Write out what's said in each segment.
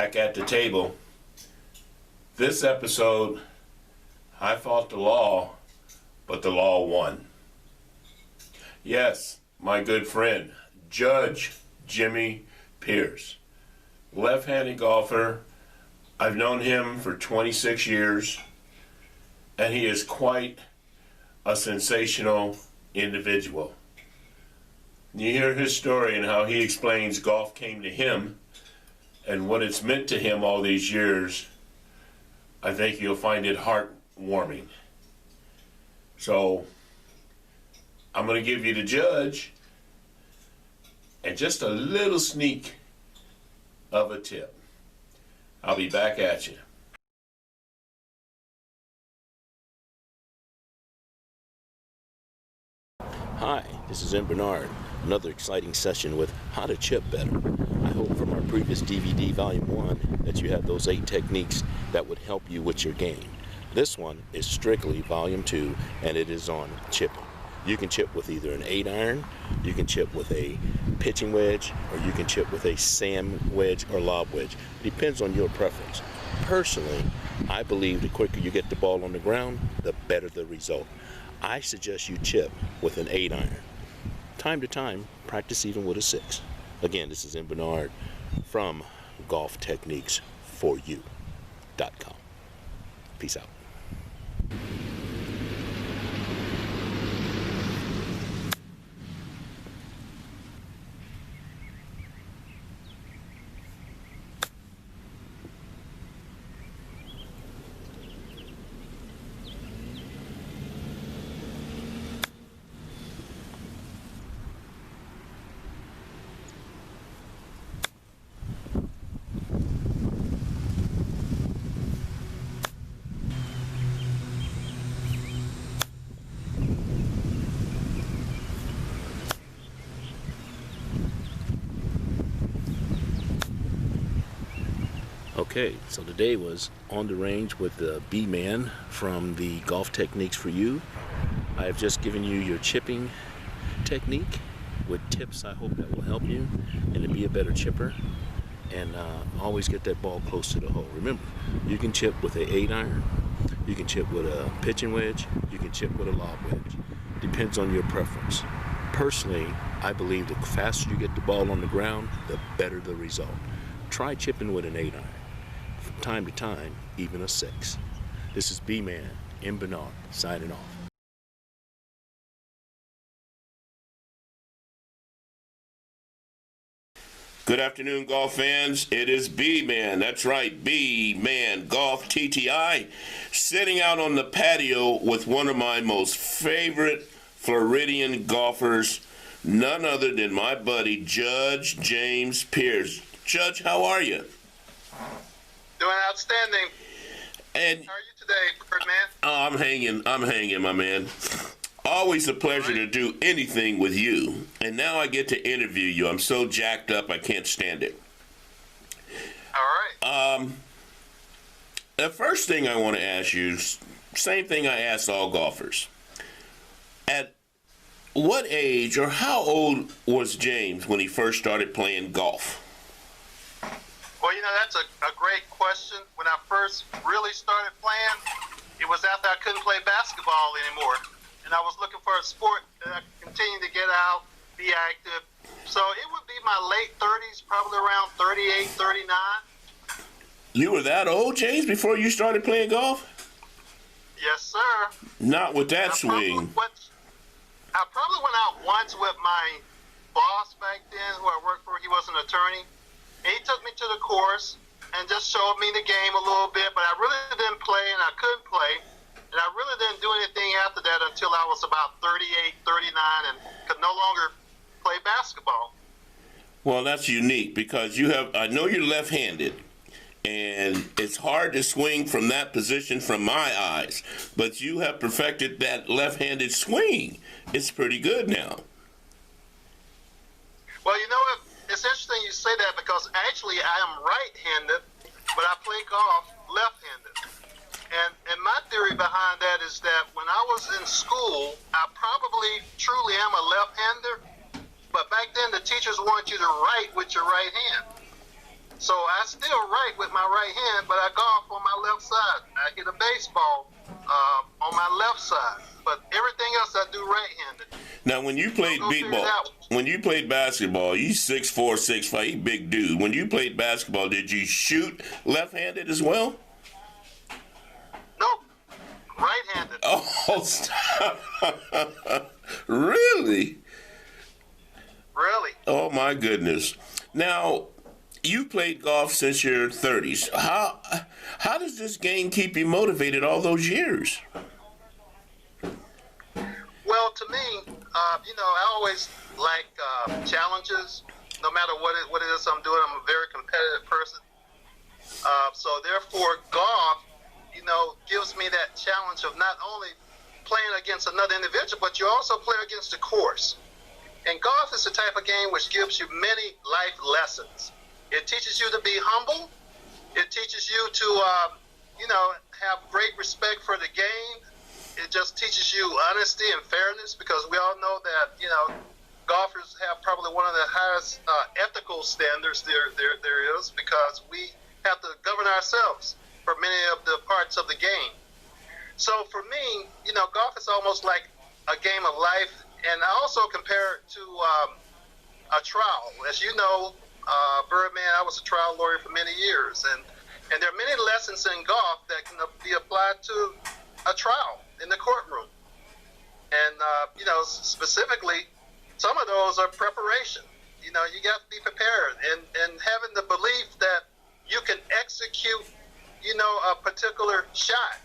back at the table. This episode, I fought the law, but the law won. Yes, my good friend, Judge Jimmy Pierce, left-handed golfer. I've known him for 26 years, and he is quite a sensational individual. You hear his story and how he explains golf came to him and what it's meant to him all these years. I think you'll find it heartwarming. So I'm going to give you the judge and just a little sneak of a tip. I'll be back at you. Hi, this is M. Bernard. Another exciting session with how to chip better. I hope from our previous DVD, Volume 1, that you have those 8 techniques that would help you with your game. This one is strictly Volume 2, and it is on chipping. You can chip with either an 8-iron, you can chip with a pitching wedge, or you can chip with a sand wedge or lob wedge. Depends on your preference. Personally, I believe the quicker you get the ball on the ground, the better the result. I suggest you chip with an 8-iron. Time to time, practice even with a 6. Again, this is M. Bernard from golftechniquesforyou.com. Peace out. Okay, so today was on the range with the B-Man from the Golf Techniques for You. I have just given you your chipping technique with tips I hope that will help you and to be a better chipper and always get that ball close to the hole. Remember, you can chip with an 8-iron, you can chip with a pitching wedge, you can chip with a lob wedge. Depends on your preference. Personally, I believe the faster you get the ball on the ground, the better the result. Try chipping with an 8-iron. From time to time, even a 6. This is B-Man, M. Bernard, signing off. Good afternoon, golf fans. It is B-Man. That's right, bmangolftti, sitting out on the patio with one of my most favorite Floridian golfers, none other than my buddy, Judge James Pierce. Judge, how are you? Doing outstanding. And how are you today, Birdman? Oh, I'm hanging, my man. Always a pleasure to do anything with you. And now I get to interview you. I'm so jacked up, I can't stand it. All right. The first thing I want to ask you, same thing I ask all golfers. At what age or how old was James when he first started playing golf? Well, that's a great question. When I first really started playing, it was after I couldn't play basketball anymore. And I was looking for a sport that I could continue to get out, be active. So it would be my late 30s, probably around 38, 39. You were that old, James, before you started playing golf? Yes, sir. Not with that swing. I probably went out once with my boss back then, who I worked for. He was an attorney. And he took me to the course and just showed me the game a little bit, but I really didn't play and I couldn't play. And I really didn't do anything after that until I was about 38, 39 and could no longer play basketball. Well, that's unique because I know you're left-handed, and it's hard to swing from that position from my eyes, but you have perfected that left-handed swing. It's pretty good now. Well, you know what? It's interesting you say that because actually I am right-handed, but I play golf left-handed. And my theory behind that is that when I was in school, I probably truly am a left-hander, but back then the teachers want you to write with your right hand. So I still write with my right hand, but I golf on my left side. I hit a baseball on my left side, but everything else I do right-handed. Now, when you played when you played basketball, you 6'4", 6'5", you big dude. When you played basketball, did you shoot left-handed as well? Nope, right-handed. Oh, stop. Really? Really? Oh, my goodness. Now, you played golf since your 30s. How does this game keep you motivated all those years? Well, to me, I always like challenges. No matter what it is I'm doing, I'm a very competitive person. So therefore, golf, gives me that challenge of not only playing against another individual, but you also play against the course. And golf is the type of game which gives you many life lessons. It teaches you to be humble. It teaches you to, have great respect for the game. It just teaches you honesty and fairness, because we all know that, golfers have probably one of the highest ethical standards there is, because we have to govern ourselves for many of the parts of the game. So for me, golf is almost like a game of life, and I also compare it to a trial. As you know, Birdman, I was a trial lawyer for many years, and there are many lessons in golf that can be applied to a trial in the courtroom. And, specifically, some of those are preparation. You got to be prepared and having the belief that you can execute, a particular shot.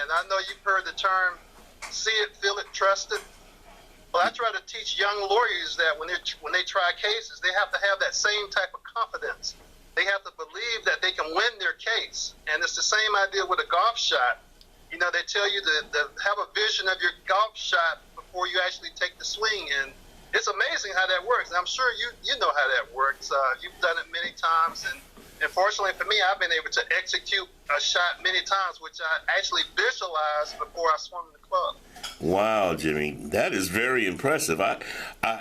And I know you've heard the term, see it, feel it, trust it. Well, I try to teach young lawyers that when they try cases, they have to have that same type of confidence. They have to believe that they can win their case. And it's the same idea with a golf shot. They tell you to have a vision of your golf shot before you actually take the swing. And it's amazing how that works. And I'm sure you know how that works. You've done it many times. And fortunately for me, I've been able to execute a shot many times, which I actually visualized before I swung the club. Wow, Jimmy, that is very impressive. I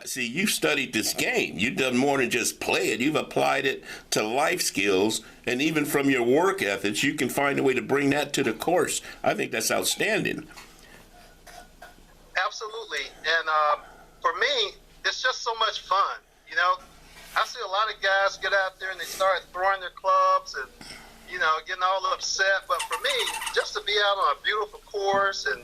see you've studied this game. You've done more than just play it. You've applied it to life skills, and even from your work ethics, you can find a way to bring that to the course. I think that's outstanding. Absolutely, and for me, it's just so much fun. I see a lot of guys get out there and they start throwing their clubs and getting all upset. But for me, just to be out on a beautiful course and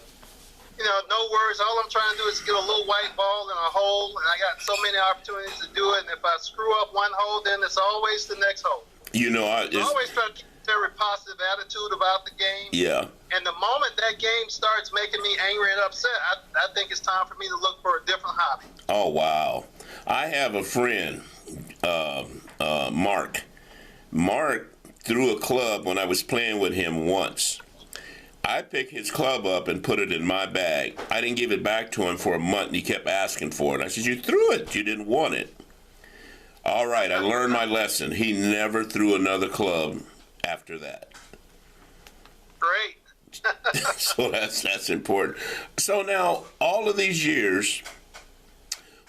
no worries. All I'm trying to do is get a little white ball in a hole, and I got so many opportunities to do it. And if I screw up one hole, then it's always the next hole. I always try to keep a very positive attitude about the game. Yeah. And the moment that game starts making me angry and upset, I think it's time for me to look for a different hobby. Oh, wow. I have a friend, Mark. Mark threw a club when I was playing with him once. I picked his club up and put it in my bag. I didn't give it back to him for a month, and he kept asking for it. I said, you threw it. You didn't want it. All right, I learned my lesson. He never threw another club after that. Great. So that's important. So now, all of these years,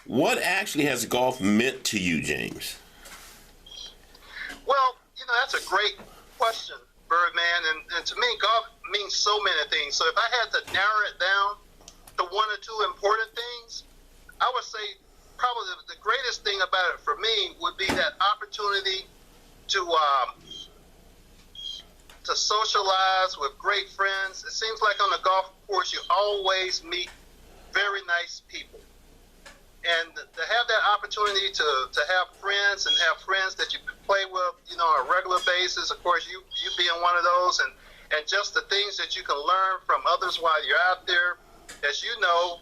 what actually has golf meant to you, James? Well, that's a great question, Birdman. And to me, golf means so many things. So if I had to narrow it down to one or two important things, I would say probably the greatest thing about it for me would be that opportunity to socialize with great friends. It seems like on the golf course you always meet very nice people. And to have that opportunity to have friends and have friends that you can play with, on a regular basis, of course, you being one of those, and just the things that you can learn from others while you're out there. As you know,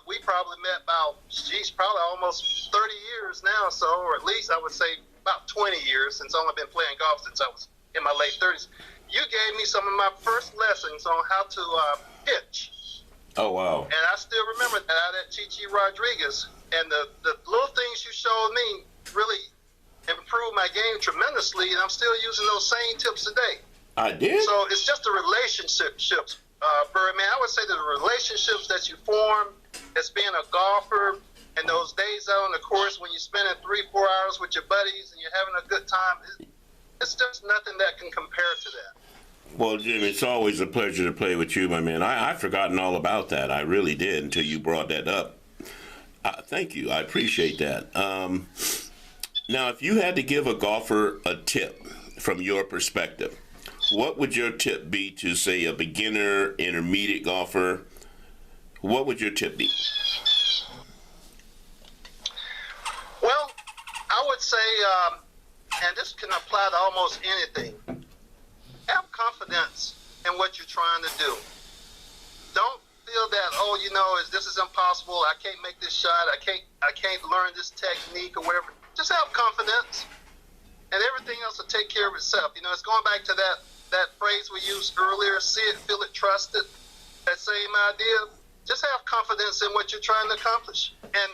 we probably met about, probably almost 30 years now, or at least I would say about 20 years, since I've only been playing golf since I was in my late 30s. You gave me some of my first lessons on how to pitch. Oh, wow. And I still remember that out at Chi Rodriguez. And the little things you showed me really improved my game tremendously, and I'm still using those same tips today. I did? So it's just the relationships, Birdman. I would say the relationships that you form as being a golfer, And those days out on the course when you're spending 3-4 hours with your buddies and you're having a good time, it's just nothing that can compare to that. Well, Jim, it's always a pleasure to play with you, my man. I've forgotten all about that. I really did until you brought that up. Thank you. I appreciate that. Now, if you had to give a golfer a tip from your perspective, what would your tip be to, say, a beginner, intermediate golfer? What would your tip be? Well, I would say, and this can apply to almost anything, have confidence in what you're trying to do. Don't feel that, this is impossible. I can't make this shot. I can't learn this technique or whatever. Just have confidence, and everything else will take care of itself. It's going back to that phrase we used earlier: see it, feel it, trust it. That same idea. Just have confidence in what you're trying to accomplish, and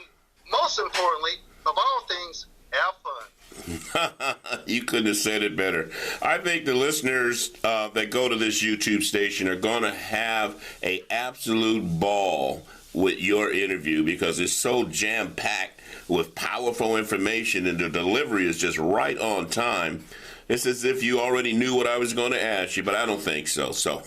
most importantly, of all things, have fun. You couldn't have said it better. I think the listeners that go to this YouTube station are going to have an absolute ball with your interview because it's so jam-packed with powerful information, and the delivery is just right on time. It's as if you already knew what I was going to ask you, but I don't think so. So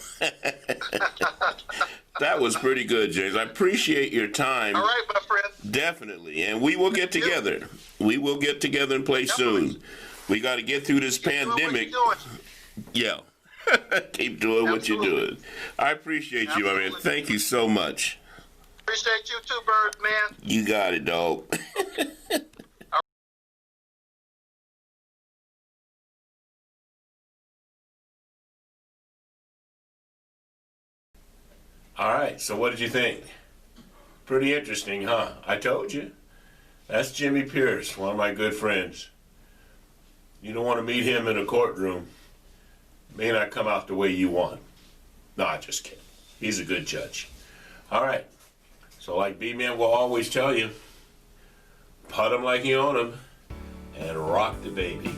that was pretty good, James. I appreciate your time. All right, my friend. Definitely. And we will get together. We will get together and play soon. We got to get through this pandemic. Yeah. Keep doing what you're doing. I appreciate you, my man. Thank you so much. Appreciate you too, Bird, man. You got it, dog. All right, so what did you think? Pretty interesting, huh? I told you. That's Jimmy Pierce, one of my good friends. You don't want to meet him in a courtroom. May not come out the way you want. No, I just kidding. He's a good judge. All right. So like B-Man will always tell you, putt him like you own him and rock the baby.